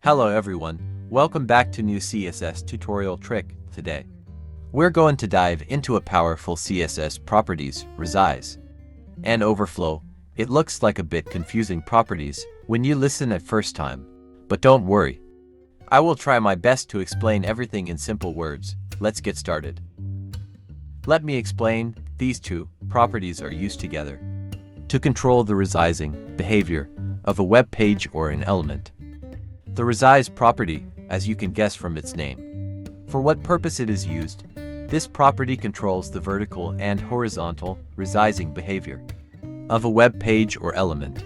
Hello everyone, welcome back to new CSS tutorial trick. Today, we're going to dive into a powerful CSS properties, Resize and overflow. It looks like a bit confusing properties when you listen at first time, but don't worry. I will try my best to explain everything in simple words. Let's get started. Let me explain. These two properties are used together to control the resizing behavior of a web page or an element. The Resize property, as you can guess from its name, for what purpose it is used. This property controls the vertical and horizontal resizing behavior of a web page or element.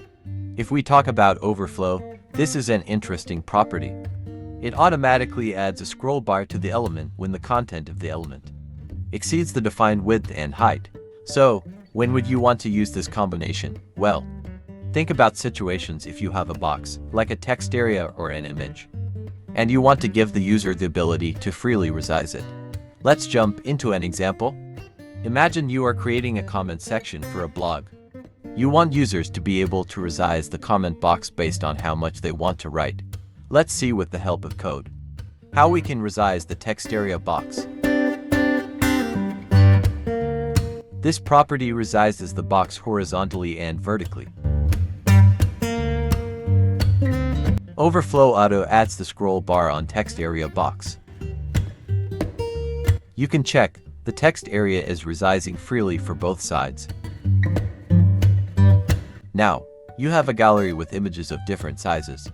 If we talk about overflow, this is an interesting property. It automatically adds a scroll bar to the element when the content of the element exceeds the defined width and height. So, when would you want to use this combination? Well, think about situations if you have a box, like a text area or an image, and you want to give the user the ability to freely resize it. Let's jump into an example. Imagine you are creating a comment section for a blog. You want users to be able to resize the comment box based on how much they want to write. Let's see with the help of code how we can resize the text area box. This property resizes the box horizontally and vertically. Overflow auto adds the scroll bar on text area box. You can check the text area is resizing freely for both sides. Now, you have a gallery with images of different sizes,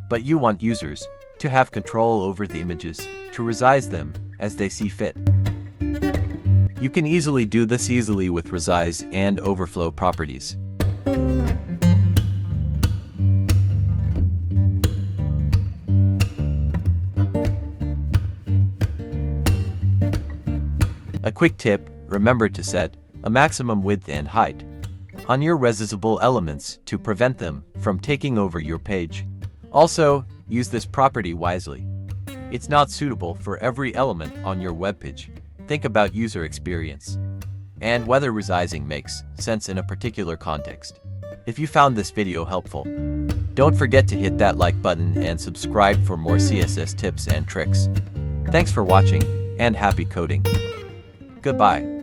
but you want users to have control over the images to resize them as they see fit. You can easily do this with Resize and overflow properties. A quick tip, remember to set a maximum width and height on your resizable elements to prevent them from taking over your page. Also, use this property wisely. It's not suitable for every element on your web page. Think about user experience and whether resizing makes sense in a particular context. If you found this video helpful, don't forget to hit that like button and subscribe for more CSS tips and tricks. Thanks for watching, and happy coding. Goodbye.